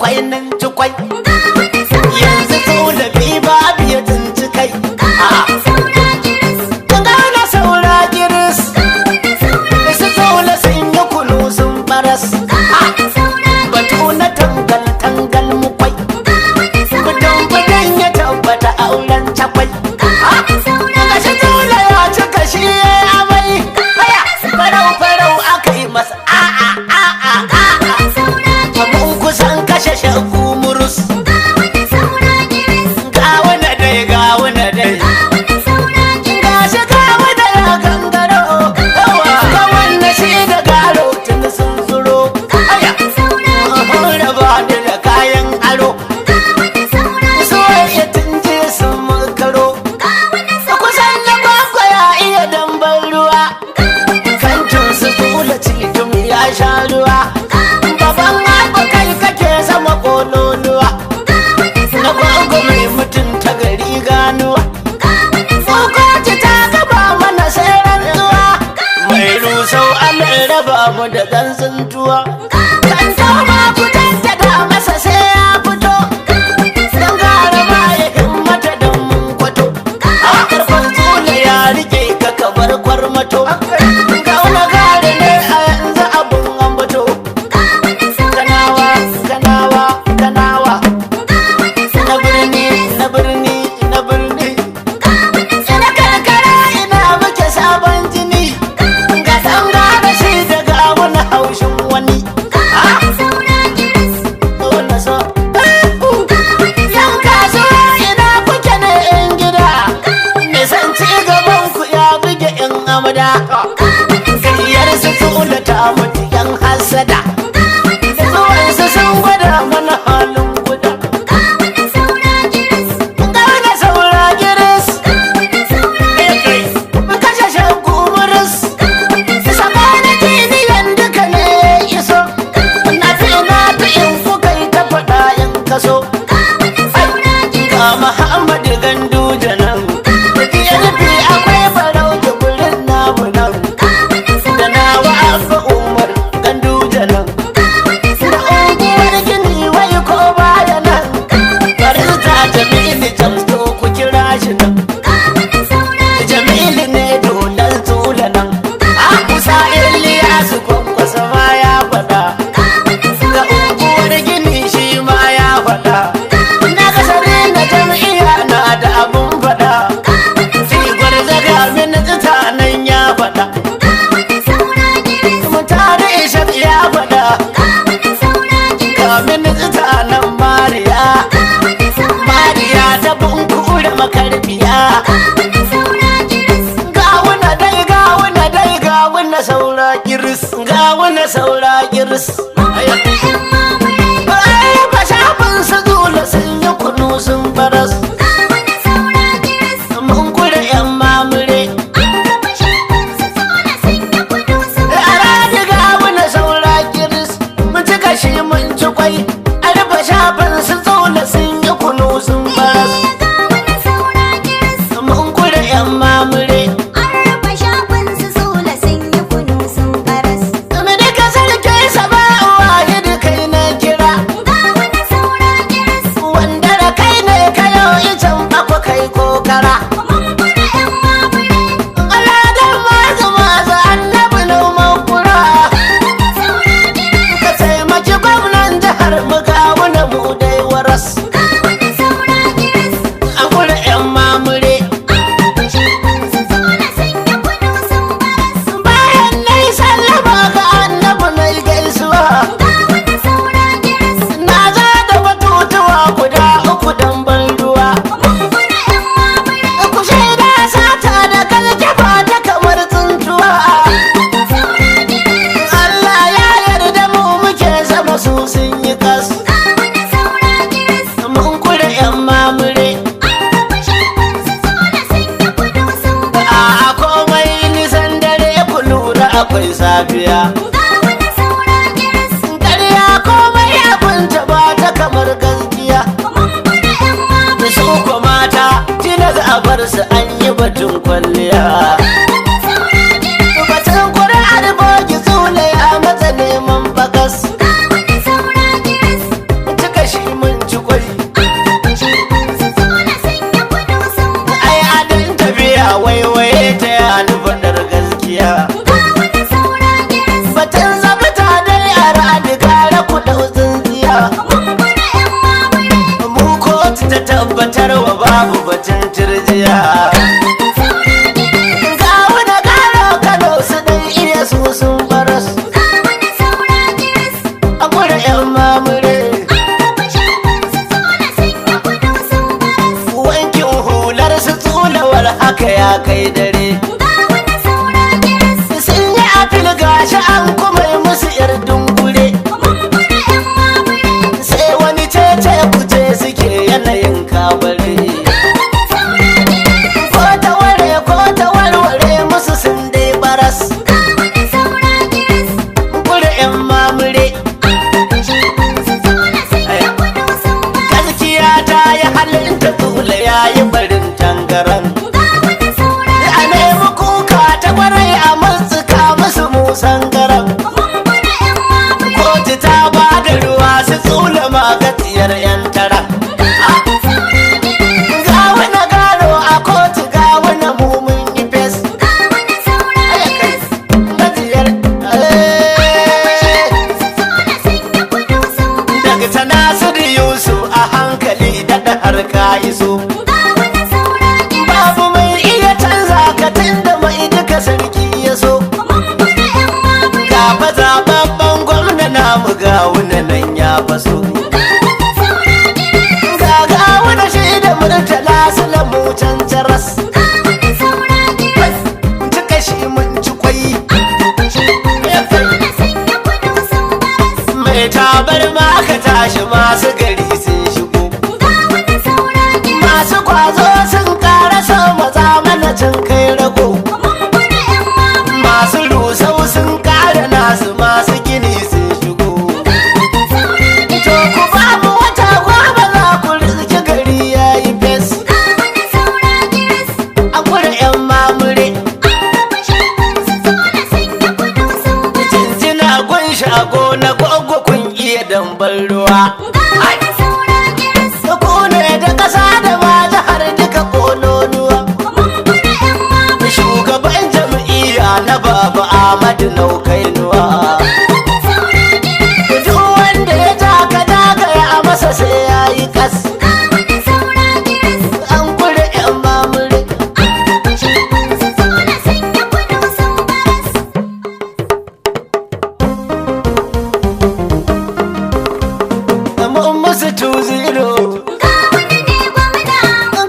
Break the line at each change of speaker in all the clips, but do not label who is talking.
kwai nan ci kwai yanzu tsola bi babu ya tunci kai gana saura giris su tsola sun yi kunu sun baras batu na tangal tangal mu kwai budan ya tabbata auren cakwai gashi tsola ya ci kashi ya amai farau farau aka yi masa mun kusan kashe shagu murus gawuna dai gashi gawuna ya gangaro gawan shi da garo tun sun zuro raba ni da kayan aro soyayya tun je sun makaro kusan na kwakwa ya iya dambar ruwa kantin su tula cikin ya sha ruwa baban abu kai kake sama kololuwa na gwagwa mai mutunta gari ganuwa tsokoci ta gaba mana sai rantsuwa mai rusau an raba mu da gansuntuwa kan tauma ku tattata masa sai ya fito don gara ma ya himmata don mun kwato a karfan tsula ya rike ka kabar kwarmato gauna gari ne a yanzu abun ambato kanawa na birni ina karkara ina muke sabon jini ga dan gara shi daga wani haushin wani yan kasuwa ina kuke ne yan gida nisan ci gaban ku ya buge yan amada kiyar su tula ta mutu yan hasada zuwansu sun gwada mana halin guda gane saura giris kashe shagu muris samanin tiniyan duka ne iso na fi in kuka yi ta faɗa in kaso ga Muhammadu Ganduje nan da DLP akwai farau da gurin namu nan da nawa Abba Umar Ganduje nan da unguwar gini wai ko baya nan barista Jamilu Jamsto ku kira shi nan Jamilu ne dolan tula nan Musa Iliyasu kwankwasa ma ya faɗa ga unguwar gini shi ma ya faɗa na kasari na jam'iyya na da abun faɗa sigwar zaga min tsita nan ya faɗa mutane ishaq ya faɗa kamin tsita nan mariya ta bunkura makarbiya gawuna saura giris ba shafin su zula sun yi kunu sun baras mun kura yan mamure gawuna saura giris mun ci kashi mun ci kwai arba shafin su zula sun yi kunu sun baras mun kura yan mamure akwai safiya ƙarya komai abinta ba ta kamar gaskiya su ko mata tilas a bar su an yi batun kwalliya batun ƙuri'ar bogi zule a matsa neman bakas cika ga wuna nan ya faso ga wuna shi da murtala su lamu can jaras cika shi mun ci kwai mai tabar ma ka tashi masu gari sun shigo masu kwazo sun karasa maza mana can kai rago masu rusau sun kara nasu masu gini sun shigo to ku ba mu wata goma za ku rizki gari ya yi fes an kura yan mamure jinjina gun shago na gwagwa kun iya dambar ruwa ku ne da ƙasa da ma jihar duka kololuwa shugaban jam'iyya na baba Ahmadu Naukainuwa duk wanda ya taka dagaya a masa sai ya yi kas an kure yan mamure mun musu 2-0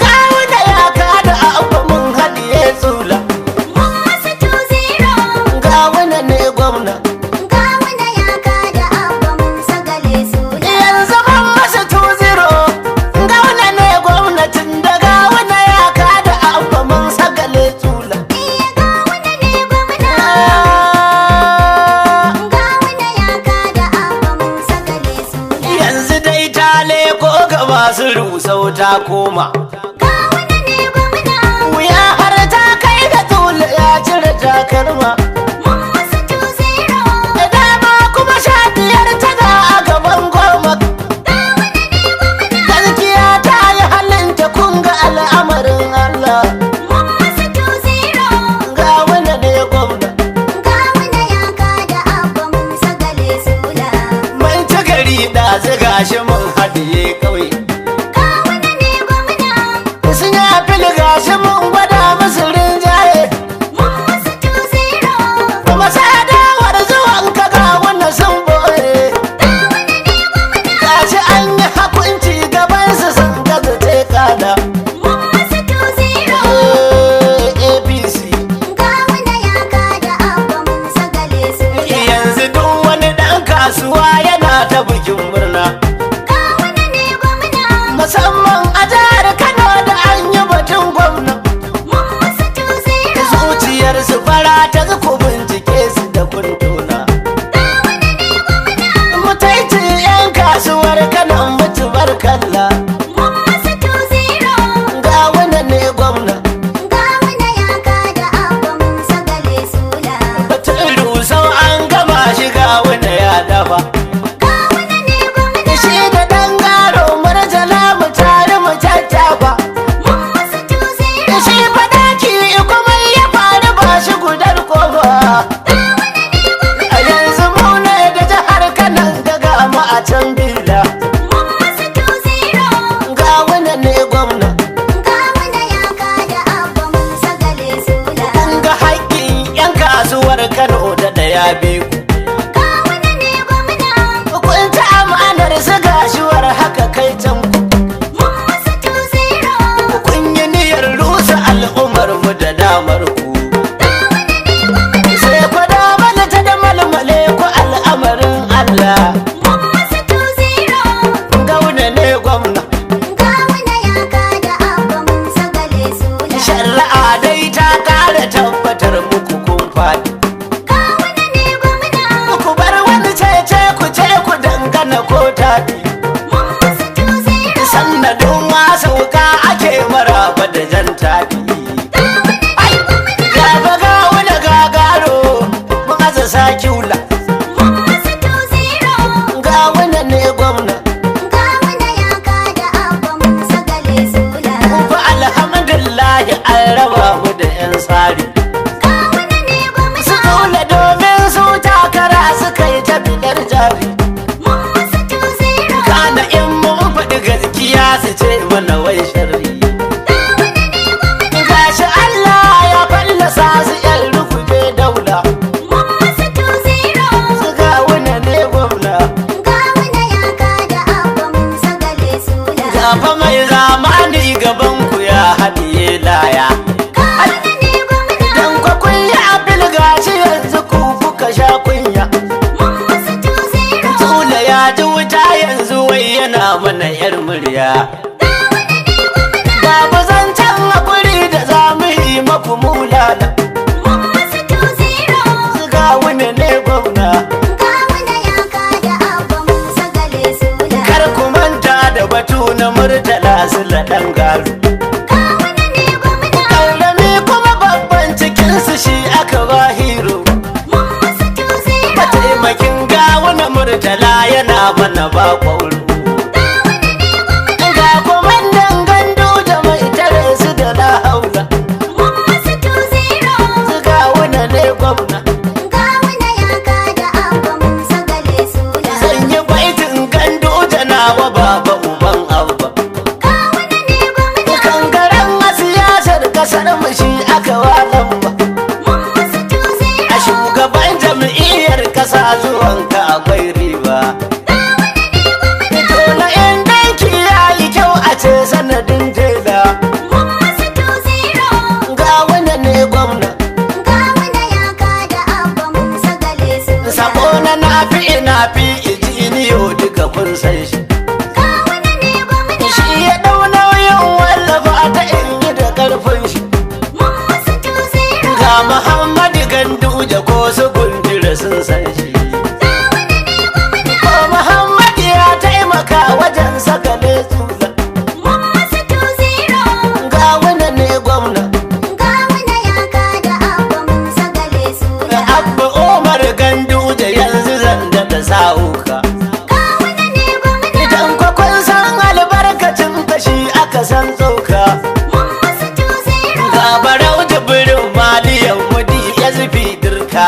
gawuna ya kada abu mun haɗiye tsula gawuna ne gwamna yanzu mun masa 2-0 gawuna ne gwamnatin da gawuna ya kada abu mun sagale tsula yanzu dai ta leko ga masu rusau ta koma wuya har ta kai ga tula ya cire takalma da dama kuma 15 ta ga a gaban goma gaskiya ta yi halinta kun ga al'amarin Allah ga wanda ne gwamna mun ci gari da ziga shi mun haɗiye ƙauye sun yi fili gashi mun gwada musu rinjaye kuma sadawar zuwan ka ga wannan sun boye gashi an yi hakunci gabansu sun gaza te kada APC yanzu duk wani ɗan kasuwa yana ta bikin murna musamman a jihar Kano da an yi batun gwamna zuciyar su fara ta ku bincike su da kuntuna mutaici yan kasuwar Kano mutu barkalla ga wanda ne gwamna batun rusau an gama shi ga wanda ya dafa shi da dangaro marjala mu tare mu tattafa shi fadaki kuma ya faru ba shi gudar kofa a yanzu mu ne da jihar Kano daga mu a can bila ga wanda ne gwamna kun ga haƙƙin yan kasuwar Kano da daya biyu kun ta amanar su gashuwar haka kai can kun yi niyyar rusa al'ummar mu da damar ku sai ku damar ta da malmale ku al'amarin Allah gauna ne gwamna shari'a dai ta kara tabbatar muku kun faɗi ku bar wani cece ku dangana ko taɗi sannadin ma sauka ake maraba da jan taɗi gaba ga wani gagaro mun aza sakiula ga wani ne gwamna fa alhamdulillah an raba mu da yan tsari su dole domin su takara su kai ta bidar jari kana in mun faɗi gaskiya su ce mana wai sharri gashi Allah ya fallasa su yan rukube daula su ga wani ne gwamna gwamna.
Gawuna ya kada Abba Musa Gale Sula.
Kar ku manta da batu na Murtala Sula ɗan garu.
Gawuna ne gwamna.
Ƙaunami kuma babban cikinsu shi aka ba hiro.
Mun masa tuzira.
Mataimakin gawuna Murtala yana mana ba ƙwauro. Ga kwamandan gandu da mai tare su da na haula.
Mun masa tuzira.
Su gawuna ne gwamna.
Gawuna ya kada Abba Musa Gale Sula.
Zan yi baitin gandu da nawa baba uban abba.
Gawuna ne gwamna.
Kangaren a siyasar kasar mu shi aka walan ba.
Mun masa tuzira.
A shugaban jam'iyyar kasa zuwanka akwai riba. Dole in danki ya yi kyau a ce sanadin jela.
Mun masa tuzira.
Ga wanda ne gwamna.
Gawuna ya kada Abba Musa Gale Sula.
Sako na nafi ijiniyo duka kun san shi.
Gawuna ne gwamna.
Shi ya ɗau nauyin wallafa ta in yi da ƙarfin shi.
Mun masa tuzira.
Ga Muhammadu Ganduje ko su gundura sun san shi. Ko Muhammadu ya taimaka wajen sakale tsula.
Mun masa tuzira.
Ga wani ne gwamna.
Gawuna ya kada Abba Musa Gale Sula.
Abba Umar Ganduje yanzu zan daɗa sa'uka.
Gawuna ne gwamna.
Idan kwakwan san albarkacin kashi aka san tsoka.
Mun masa tuzira.
Ga barau jibirin maliyan mudi ya zufi dirka.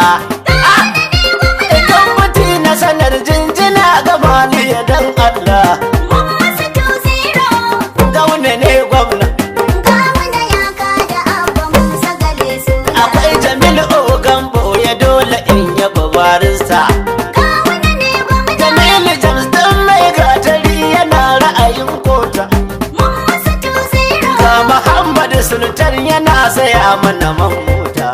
Idan mutu na sanar jinjina ga maliya dan Allah.
Mun masa tuzira.
Gauna ne gwamna.
Gawuna ya kada Abba Musa Gale Sula.
Akwai Jamil Ogambo ya dole in yaba barista.
Gawuna ne gwamna.
Jamilu James dan mai gatari yana ra'ayin kota.
Mun masa tuzira.
Ga Muhammadu Sultan yana saya mana man mota.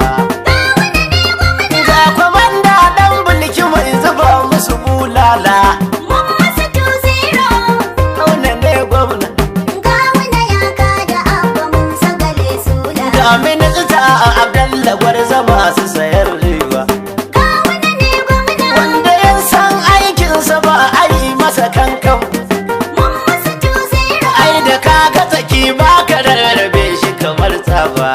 Ga kwamanda dan bulki mai zuba musu bulala.
Mun masa tuzira.
Gauna ne gwamna.
Gawuna ya kada Abba Musa Gale Sula.
Ga minista a Abdallah gwarza masu sayar riba.
Gawuna ne gwamna.
Wanda ya san aikinsa ba a yi masa kankan.
Mun masa tuzira.
Ai da kaga tsaki ba ka rarrabe shi kamar tsaba.